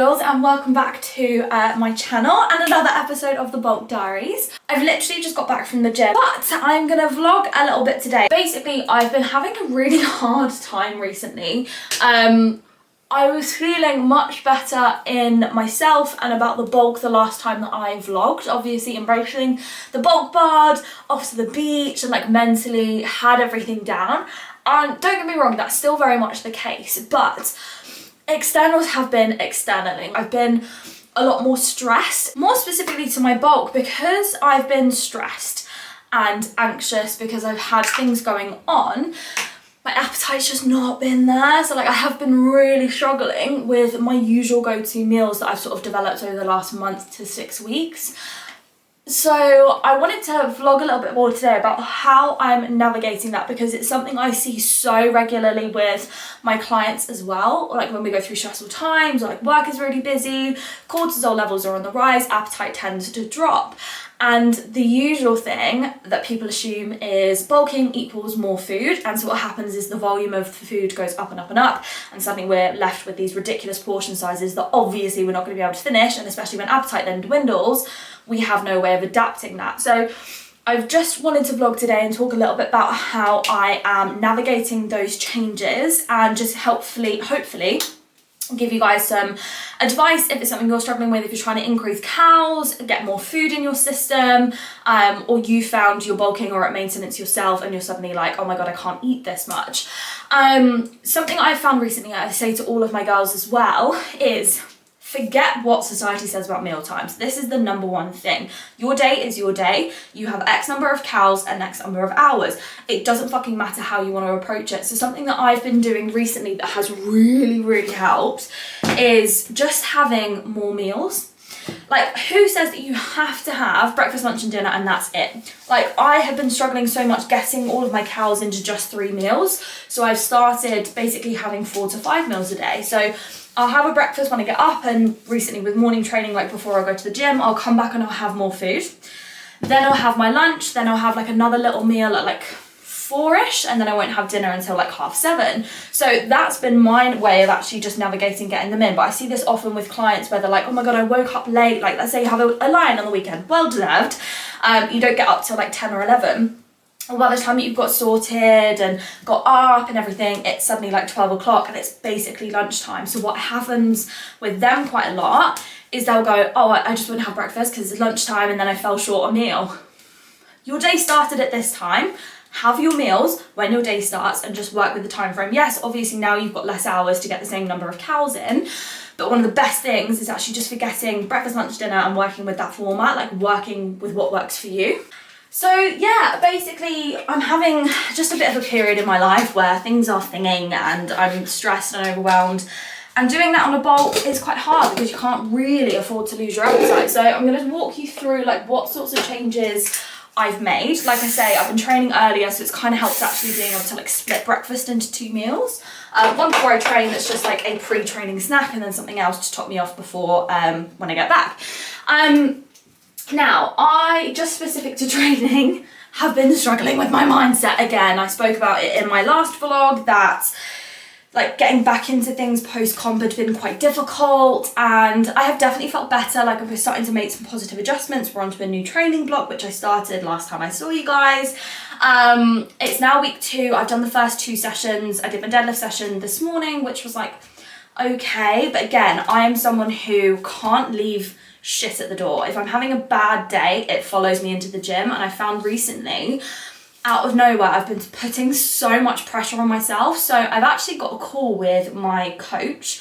Angels, and welcome back to my channel and another episode of the Bulk Diaries. I've literally just got back from the gym, but I'm gonna vlog a little bit today. Basically, I've been having a really hard time recently. I was feeling much better in myself and about the bulk the last time that I vlogged. Obviously embracing the bulk bod, off to the beach, and like mentally had everything down. And don't get me wrong, that's still very much the case, but externals have been externaling. I've been a lot more stressed, more specifically to my bulk, because I've been stressed and anxious because I've had things going on. My appetite's just not been there. So like I have been really struggling with my usual go-to meals that I've sort of developed over the last month to 6 weeks. So I wanted to vlog a little bit more today about how I'm navigating that, because it's something I see so regularly with my clients as well. Like when we go through stressful times, or like work is really busy, cortisol levels are on the rise, appetite tends to drop. And the usual thing that people assume is bulking equals more food. And so what happens is the volume of the food goes up and up and up. And suddenly we're left with these ridiculous portion sizes that obviously we're not going to be able to finish. And especially when appetite then dwindles, we have no way of adapting that. So I've just wanted to vlog today and talk a little bit about how I am navigating those changes and just hopefully give you guys some advice if it's something you're struggling with, if you're trying to increase calories, get more food in your system, or you found you're bulking or at maintenance yourself and you're suddenly like, oh my god, I can't eat this much. Something I've found recently, I say to all of my girls as well, is forget what society says about meal times. This is the number one thing. Your day is your day. You have X number of calories and X number of hours. It doesn't fucking matter how you want to approach it. So something that I've been doing recently that has really helped is just having more meals. Like, who says that you have to have breakfast, lunch and dinner and that's it? Like, I have been struggling so much getting all of my calories into just 3 meals. So I've started basically having 4 to 5 meals a day. So I'll have a breakfast when I get up, and recently with morning training, like before I go to the gym, I'll come back and I'll have more food. Then I'll have my lunch, then I'll have like another little meal at like 4ish, and then I won't have dinner until like 7:30. So that's been my way of actually just navigating getting them in. But I see this often with clients where they're like, oh my god, I woke up late. Like, let's say you have a lie-in on the weekend, well deserved. You don't get up till like 10 or 11. Well, by the time that you've got sorted and got up and everything, it's suddenly like 12 o'clock and it's basically lunchtime. So what happens with them quite a lot is they'll go, oh, I just wouldn't have breakfast because it's lunchtime and then I fell short a meal. Your day started at this time. Have your meals when your day starts and just work with the time frame. Yes, obviously now you've got less hours to get the same number of calories in, but one of the best things is actually just forgetting breakfast, lunch, dinner and working with that format, like working with what works for you. So yeah, basically I'm having just a bit of a period in my life where things are thinging and I'm stressed and overwhelmed. And doing that on a bulk is quite hard because you can't really afford to lose your appetite. So I'm going to walk you through like what sorts of changes I've made. Like I say, I've been training earlier, so it's kind of helped actually being able to like split breakfast into 2 meals. One before I train that's just like a pre-training snack, and then something else to top me off before when I get back. Now, I, just specific to training, have been struggling with my mindset again. I spoke about it in my last vlog that like getting back into things post-comp had been quite difficult, and I have definitely felt better. Like I'm starting to make some positive adjustments. We're onto a new training block, which I started last time I saw you guys. It's now week 2. I've done the first 2 sessions. I did my deadlift session this morning, which was like okay, but again, I am someone who can't leave shit at the door. If I'm having a bad day, it follows me into the gym, and I found recently, out of nowhere, I've been putting so much pressure on myself. So I've actually got a call with my coach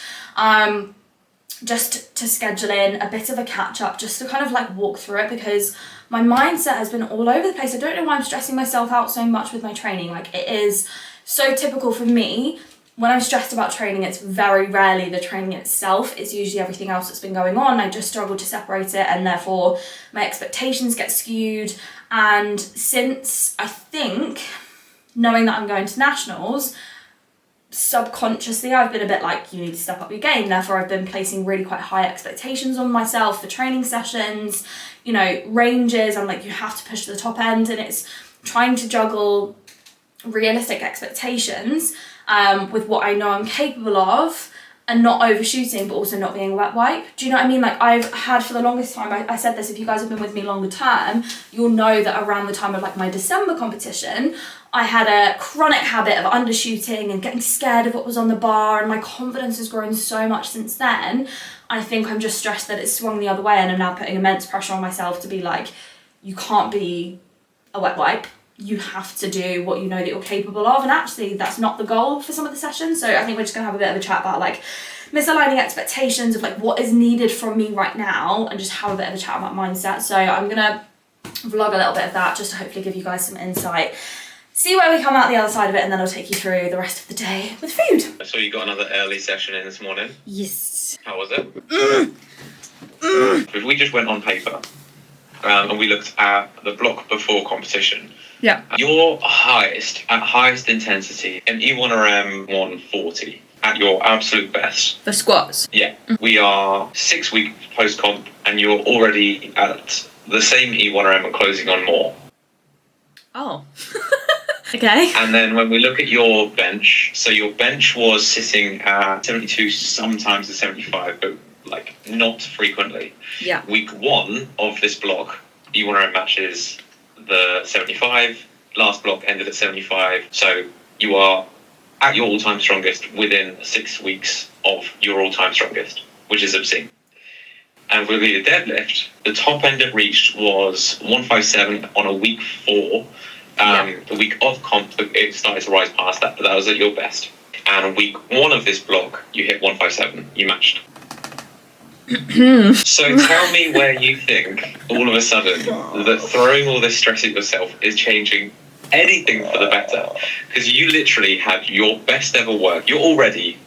just to schedule in a bit of a catch up, just to kind of like walk through it, because my mindset has been all over the place. I don't know why I'm stressing myself out so much with my training. Like, it is so typical for me. When I'm stressed about training, it's very rarely the training itself. It's usually everything else that's been going on. I just struggle to separate it, and therefore my expectations get skewed. And since I think, knowing that I'm going to nationals, subconsciously I've been a bit like, you need to step up your game. Therefore I've been placing really quite high expectations on myself for training sessions, you know, ranges. I'm like, you have to push to the top end, and it's trying to juggle realistic expectations with what I know I'm capable of, and not overshooting, but also not being a wet wipe. Do you know what I mean? Like, I've had for the longest time, I said this, if you guys have been with me longer term, you'll know that around the time of like my December competition, I had a chronic habit of undershooting and getting scared of what was on the bar, and my confidence has grown so much since then. I think I'm just stressed that it's swung the other way, and I'm now putting immense pressure on myself to be like, you can't be a wet wipe. You have to do what you know that you're capable of, and actually that's not the goal for some of the sessions. So I think we're just gonna have a bit of a chat about like misaligning expectations of like what is needed from me right now, and just have a bit of a chat about mindset. So I'm gonna vlog a little bit of that just to hopefully give you guys some insight, see where we come out the other side of it, and then I'll take you through the rest of the day with food. So you got another early session in this morning? Yes. How was it? If we just went on paper and we looked at the block before competition, yeah, your highest intensity, an E1RM 140 at your absolute best. For squats? Yeah. We are 6 weeks post-comp and you're already at the same E1RM and closing on more. Oh. Okay. And then when we look at your bench, so your bench was sitting at 72, sometimes at 75, but like not frequently. Yeah. Week 1 of this block, E1RM matches the 75, last block ended at 75, so you are at your all-time strongest within 6 weeks of your all-time strongest, which is obscene. And with your deadlift, the top end it reached was 157 on a week 4. The week of comp, it started to rise past that, but that was at your best. And week 1 of this block, you hit 157, you matched. So tell me where you think, all of a sudden, that throwing all this stress at yourself is changing anything for the better. Because you literally had your best ever work. You're already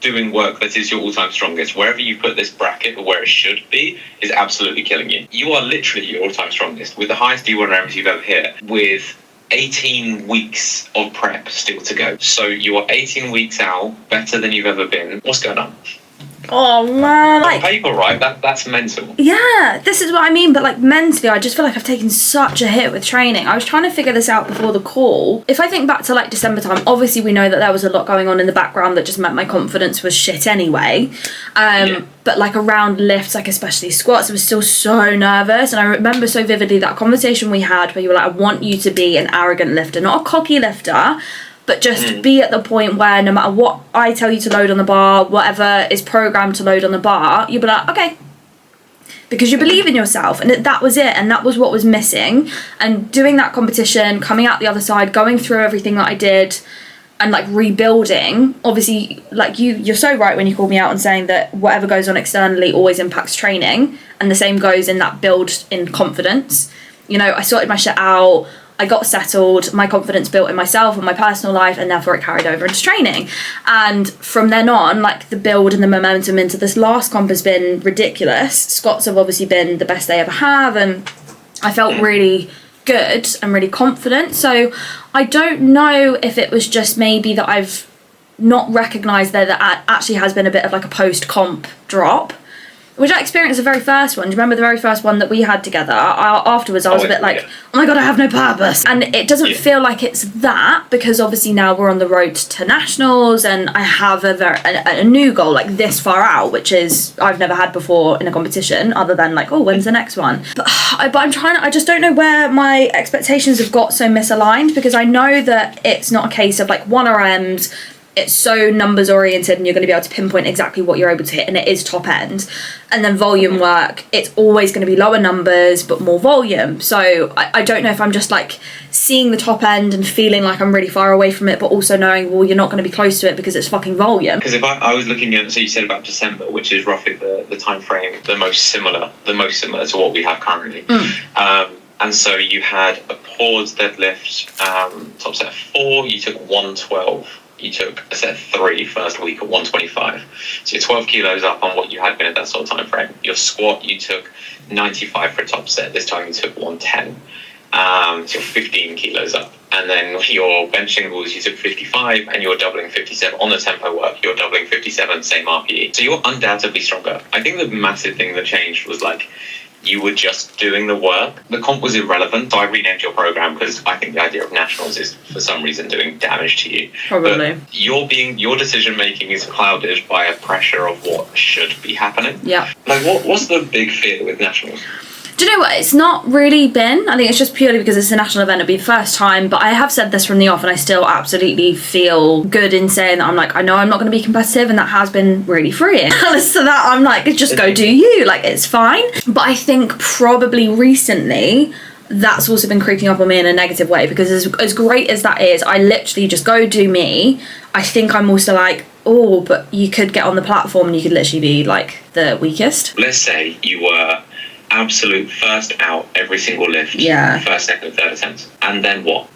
doing work that is your all-time strongest. Wherever you put this bracket, or where it should be, is absolutely killing you. You are literally your all-time strongest, with the highest D1Ms you've ever hit, with 18 weeks of prep still to go. So you are 18 weeks out, better than you've ever been. What's going on? Oh man, on paper, right? That's mental. Yeah, this is what I mean, but like mentally, I just feel like I've taken such a hit with training. I was trying to figure this out before the call. If I think back to like December time, obviously we know that there was a lot going on in the background that just meant my confidence was shit anyway. But like around lifts, like especially squats, I was still so nervous. And I remember so vividly that conversation we had where you were like, I want you to be an arrogant lifter, not a cocky lifter, but just be at the point where no matter what I tell you to load on the bar, whatever is programmed to load on the bar, you'll be like, okay. Because you believe in yourself, and that was it, and that was what was missing. And doing that competition, coming out the other side, going through everything that I did, and like rebuilding, obviously, like you're so right when you called me out on saying that whatever goes on externally always impacts training, and the same goes in that build in confidence. You know, I sorted my shit out, I got settled, my confidence built in myself and my personal life, and therefore it carried over into training. And from then on, like the build and the momentum into this last comp has been ridiculous. Scots have obviously been the best they ever have, and I felt really good and really confident. So I don't know if it was just maybe that I've not recognised that actually has been a bit of like a post-comp drop, which I experienced the very first one. Do you remember the very first one that we had together? Afterwards, I was a bit like, oh my God, I have no purpose. And it doesn't feel like it's that, because obviously now we're on the road to nationals, and I have a new goal like this far out, which is I've never had before in a competition, other than like, oh, when's the next one? But I just don't know where my expectations have got so misaligned, because I know that it's not a case of like 1RMs, it's so numbers oriented and you're going to be able to pinpoint exactly what you're able to hit, and it is top end. And then volume work, it's always going to be lower numbers but more volume. So I don't know if I'm just like seeing the top end and feeling like I'm really far away from it, but also knowing, well, you're not going to be close to it because it's fucking volume. Because if I was looking at, so you said about December, which is roughly the time frame the most similar to what we have currently. And so you had a pause deadlift, top set 4, you took 112. You took a set 3 first week at 125. So you're 12 kilos up on what you had been at that sort of time frame. Your squat, you took 95 for a top set. This time you took 110. So you're 15 kilos up. And then your bench singles, you took 55, and you're doubling 57. On the tempo work, you're doubling 57, same RPE. So you're undoubtedly stronger. I think the massive thing that changed was like, you were just doing the work. The comp was irrelevant, so I renamed your program because I think the idea of nationals is for some reason doing damage to you. Probably. But your decision making is clouded by a pressure of what should be happening. Yeah. Like, what's the big fear with nationals? Do you know what? It's not really been. I think it's just purely because it's a national event. It'll be the first time. But I have said this from the off, and I still absolutely feel good in saying that I'm like, I know I'm not going to be competitive, and that has been really freeing. So that I'm like, just go do you. Like, it's fine. But I think probably recently, that's also been creeping up on me in a negative way, because as great as that is, I literally just go do me. I think I'm also like, oh, but you could get on the platform and you could literally be like the weakest. Let's say you were absolute first out every single lift, first, second, third attempt, and then what?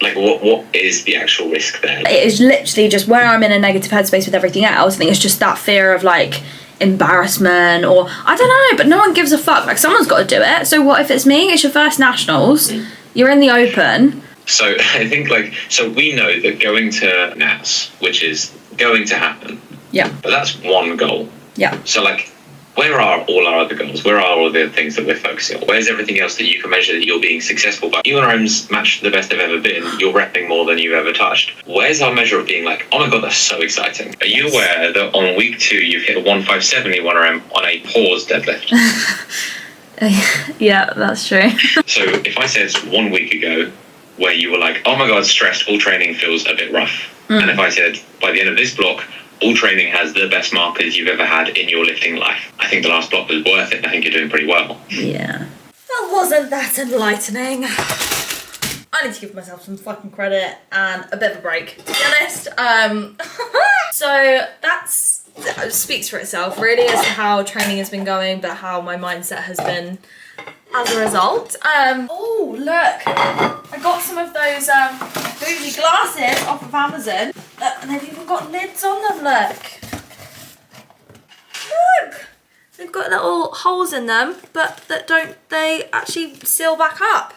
Like, what is the actual risk there? It is literally just where I'm in a negative headspace with everything else. I think it's just that fear of like embarrassment, or I don't know, but no one gives a fuck. Like, someone's got to do it. So what if it's me? It's your first nationals. You're in the open. So I think so we know that going to Nats, which is going to happen. Yeah. But that's one goal. Yeah. So like, where are all our other goals? Where are all the things that we're focusing on? Where's everything else that you can measure that you're being successful by? UNRM's matched the best they've ever been. You're repping more than you've ever touched. Where's our measure of being like, oh my God, that's so exciting? Are you aware that on week 2, you've hit a 157 UNRM on a pause deadlift? Yeah, that's true. So if I said 1 week ago where you were like, oh my God, stressed, all training feels a bit rough. And if I said by the end of this block, all training has the best markers you've ever had in your lifting life, I think the last block was worth it. I think you're doing pretty well. Yeah. That wasn't that enlightening. I need to give myself some fucking credit and a bit of a break, to be honest. So that speaks for itself, really, as to how training has been going, but how my mindset has been as a result. Oh, look. I got some of those bougie glasses off of Amazon. And they've even got lids on them, look. Look. They've got little holes in them, but they actually seal back up.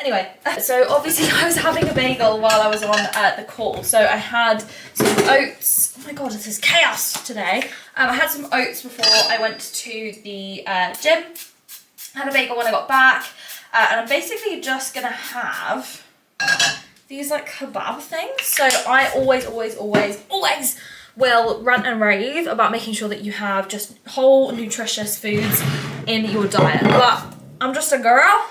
Anyway, so obviously I was having a bagel while I was on the call. So I had some oats. Oh my God, this is chaos today. I had some oats before I went to the gym. I had a bagel when I got back. And I'm basically just going to have these like kebab things. So I always will rant and rave about making sure that you have just whole nutritious foods in your diet. But I'm just a girl.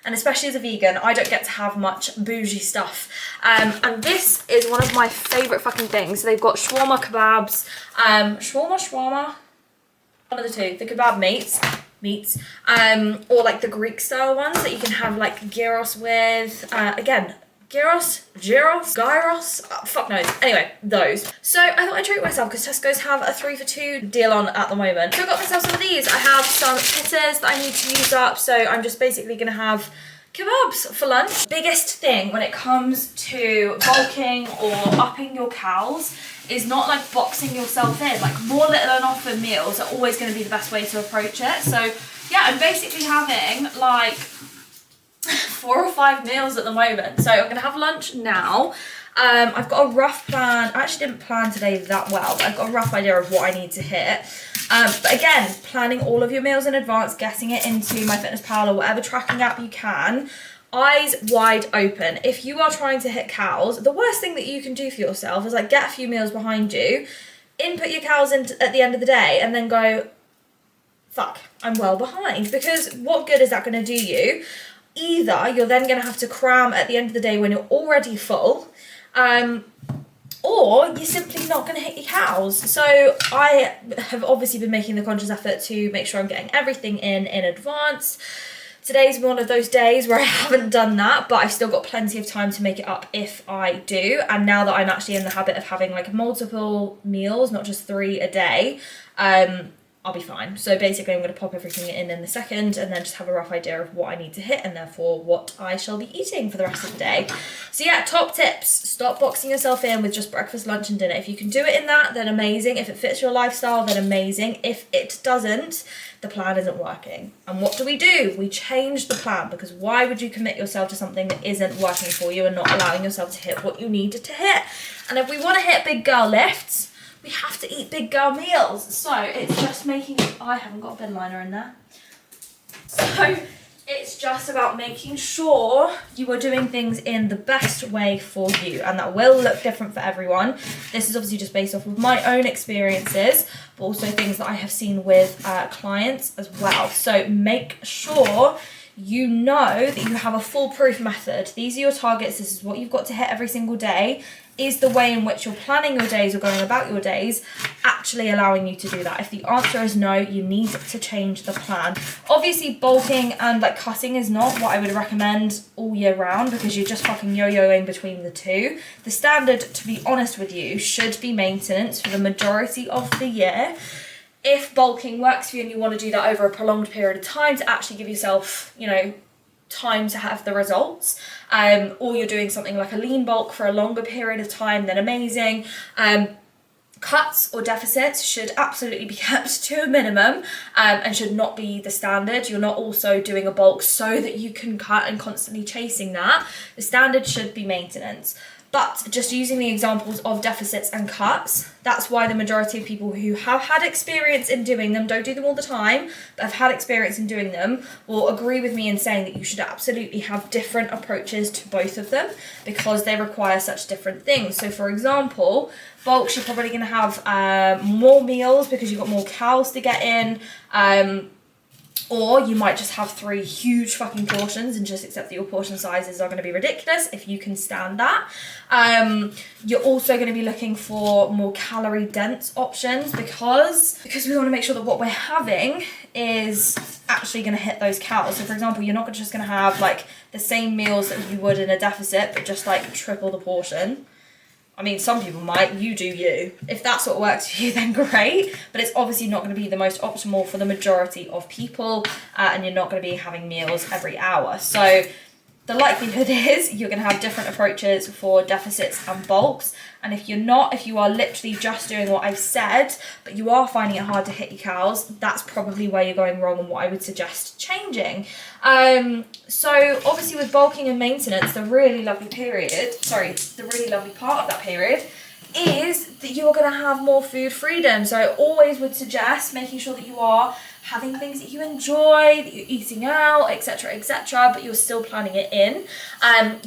And especially as a vegan, I don't get to have much bougie stuff. And this is one of my favourite fucking things. So they've got shawarma kebabs, shawarma, one of the two, the kebab meats, or like the Greek style ones that you can have like gyros with, again, gyros, fuck knows. Anyway, those. So I thought I'd treat myself because Tesco's have a 3 for 2 deal on at the moment. So I got myself some of these. I have some pizzas that I need to use up, so I'm just basically gonna have kebabs for lunch. Biggest thing when it comes to bulking or upping your calories is not like boxing yourself in. Like, more little and often meals are always going to be the best way to approach it. So yeah, I'm basically having like 4 or 5 meals at the moment. So I'm gonna have lunch now. I've got a rough plan. I actually didn't plan today that well, but I've got a rough idea of what I need to hit. But again, planning all of your meals in advance, getting it into MyFitnessPal or whatever tracking app you can, eyes wide open. If you are trying to hit cows, the worst thing that you can do for yourself is like get a few meals behind you, input your cows in at the end of the day, and then go, fuck, I'm well behind. Because what good is that going to do you? Either you're then going to have to cram at the end of the day when you're already full, or you're simply not going to hit your cows. So I have obviously been making the conscious effort to make sure I'm getting everything in advance. Today's one of those days where I haven't done that, but I've still got plenty of time to make it up if I do. And now that I'm actually in the habit of having like multiple meals, not just 3 a day, I'll be fine. So basically I'm going to pop everything in a second and then just have a rough idea of what I need to hit and therefore what I shall be eating for the rest of the day. So yeah, top tips. Stop boxing yourself in with just breakfast, lunch and dinner. If you can do it in that, then amazing. If it fits your lifestyle, then amazing. If it doesn't, the plan isn't working. And what do? We change the plan, because why would you commit yourself to something that isn't working for you and not allowing yourself to hit what you needed to hit? And if we want to hit big girl lifts, we have to eat big girl meals. So it's just making, I haven't got a bin liner in there. So it's just about making sure you are doing things in the best way for you, and that will look different for everyone. This is obviously just based off of my own experiences, but also things that I have seen with clients as well. So make sure you know that you have a foolproof method. These are your targets. This is what you've got to hit every single day. Is the way in which you're planning your days or going about your days actually allowing you to do that? If the answer is no, you need to change the plan. Obviously, bulking and like cutting is not what I would recommend all year round, because you're just fucking yo-yoing between the two. The standard, to be honest with you, should be maintenance for the majority of the year. If bulking works for you and you want to do that over a prolonged period of time to actually give yourself, you know, time to have the results, or you're doing something like a lean bulk for a longer period of time, then amazing. Cuts or deficits should absolutely be kept to a minimum, and should not be the standard. You're not also doing a bulk so that you can cut and constantly chasing that. The standard should be maintenance. But just using the examples of deficits and cuts, that's why the majority of people who have had experience in doing them, don't do them all the time, but have had experience in doing them, will agree with me in saying that you should absolutely have different approaches to both of them, because they require such different things. So for example, bulks, you're probably going to have more meals because you've got more cows to get in, or you might just have 3 huge fucking portions and just accept that your portion sizes are going to be ridiculous if you can stand that. You're also going to be looking for more calorie dense options, because we want to make sure that what we're having is actually going to hit those calories. So for example, you're not just going to have like the same meals that you would in a deficit, but just like triple the portion. I mean, some people might, you do you. If that's what works for you, then great. But it's obviously not going to be the most optimal for the majority of people, and you're not going to be having meals every hour. So the likelihood is you're going to have different approaches for deficits and bulks. And if you're not, if you are literally just doing what I've said, but you are finding it hard to hit your cows, that's probably where you're going wrong and what I would suggest changing. So obviously with bulking and maintenance, the really lovely part of that period is that you are going to have more food freedom. So I always would suggest making sure that you are having things that you enjoy, that you're eating out, etc., but you're still planning it in.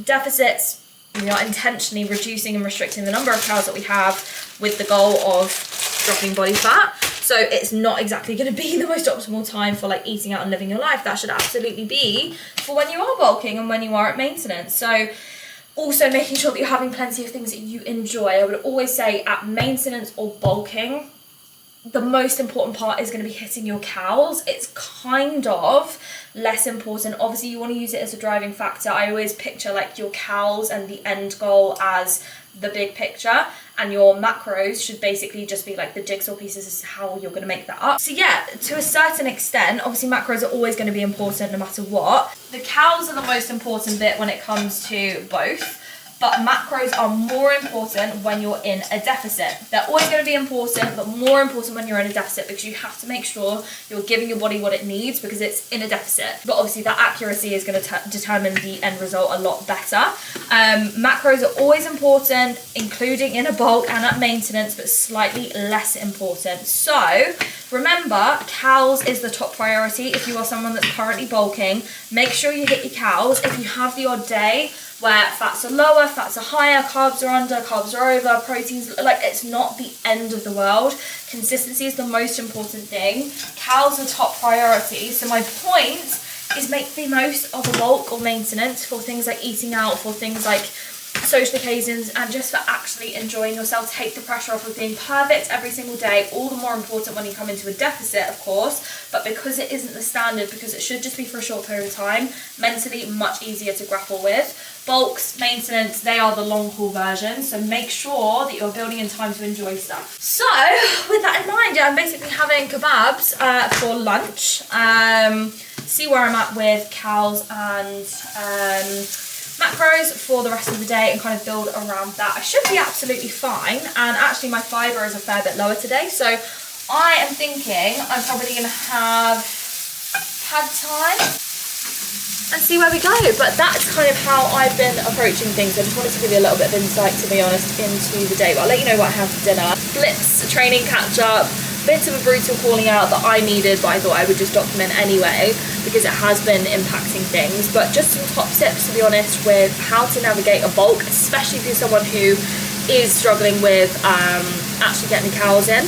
Deficits, we are intentionally reducing and restricting the number of calories that we have with the goal of dropping body fat. So it's not exactly going to be the most optimal time for like eating out and living your life. That should absolutely be for when you are bulking and when you are at maintenance. So also making sure that you're having plenty of things that you enjoy. I would always say at maintenance or bulking, the most important part is going to be hitting your calories. It's kind of less important. Obviously, you want to use it as a driving factor. I always picture like your calories and the end goal as the big picture, and your macros should basically just be like the jigsaw pieces as to how you're going to make that up. So yeah, to a certain extent, obviously macros are always going to be important no matter what. The calories are the most important bit when it comes to both. But macros are more important when you're in a deficit. They're always going to be important, but more important when you're in a deficit, because you have to make sure you're giving your body what it needs because it's in a deficit. But obviously that accuracy is going to determine the end result a lot better. Macros are always important, including in a bulk and at maintenance, but slightly less important. So remember, calories is the top priority. If you are someone that's currently bulking, make sure you hit your calories. If you have the odd day where fats are lower, fats are higher, carbs are under, carbs are over, proteins, like it's not the end of the world. Consistency is the most important thing. Calories are top priority. So my point is make the most of a bulk or maintenance for things like eating out, for things like social occasions, and just for actually enjoying yourself. Take the pressure off of being perfect every single day. All the more important when you come into a deficit, of course, but because it isn't the standard, because it should just be for a short period of time, mentally much easier to grapple with. Bulks, maintenance, they are the long haul version, so make sure that you're building in time to enjoy stuff. So with that in mind, yeah, I'm basically having kebabs for lunch. See where I'm at with calories and macros for the rest of the day and kind of build around that. I should be absolutely fine, and actually my fibre is a fair bit lower today, so I am thinking I'm probably going to have pad thai. and see where we go. But that's kind of how I've been approaching things. I just wanted to give you a little bit of insight, to be honest, into the day. But I'll let you know what I have for dinner. Blitz, training catch up, bit of a brutal calling out that I needed, but I thought I would just document anyway because it has been impacting things. But just some top tips, to be honest, with how to navigate a bulk, especially if you're someone who is struggling with actually getting the calories in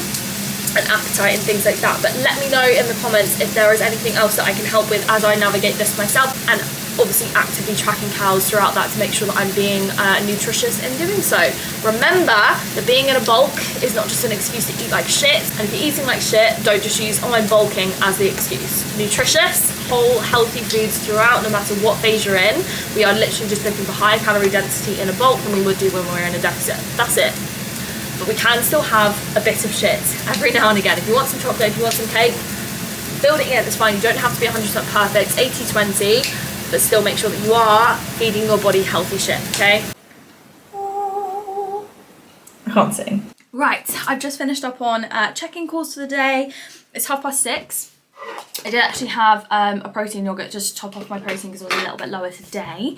and appetite and things like that. But let me know in the comments if there is anything else that I can help with as I navigate this myself, and obviously actively tracking calories throughout that to make sure that I'm being nutritious in doing so. Remember that being in a bulk is not just an excuse to eat like shit, and if you're eating like shit, don't just use "oh, I'm bulking" as the excuse. Nutritious, whole, healthy foods throughout, no matter what phase you're in. We are literally just looking for higher calorie density in a bulk than we would do when we're in a deficit. That's it. But we can still have a bit of shit every now and again. If you want some chocolate, if you want some cake, build it in, it's fine. You don't have to be 100% perfect, 80-20, but still make sure that you are feeding your body healthy shit, okay? I can't sing. Right, I've just finished up on checking calls for the day. It's 6:30. I did actually have a protein yogurt just to top off my protein because it was a little bit lower today.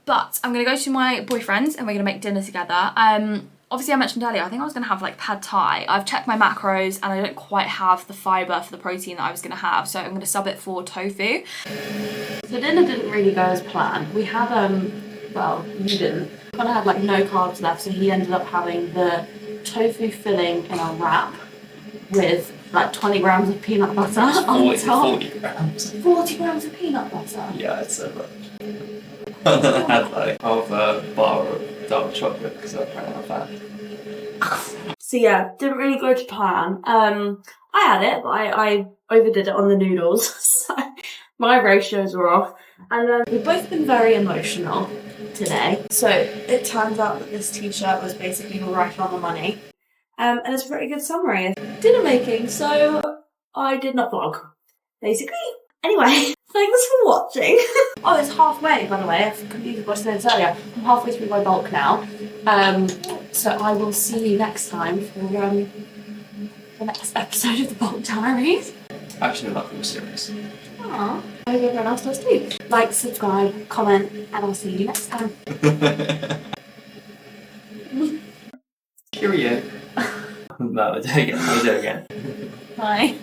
But I'm going to go to my boyfriend's and we're going to make dinner together. Obviously I mentioned earlier, I think I was going to have like pad thai. I've checked my macros and I don't quite have the fibre for the protein that I was going to have, so I'm going to sub it for tofu. So dinner didn't really go as planned. We had, well, you didn't. Kind of had like no carbs left, so he ended up having the tofu filling in a wrap with like 20 grams of peanut butter on top. 40 grams. 40 grams of peanut butter? Yeah, it's so much. And then I had like half a bar of dark chocolate because I was running out of fat. So yeah, didn't really go to plan. I had it, but I overdid it on the noodles, so my ratios were off. And we've both been very emotional today. So it turns out that this t-shirt was basically right on the money. And it's a pretty good summary of dinner making, so I did not vlog, basically. Anyway, thanks for watching. Oh, it's halfway, by the way. I've completely forgot to say this earlier. I'm halfway through my bulk now. So I will see you next time for the next episode of the Bulk Diaries. Actually, that was serious. Aww. I hope everyone else does too. Like, subscribe, comment, and I'll see you next time. Cheerio. No, I'll do it again. Bye.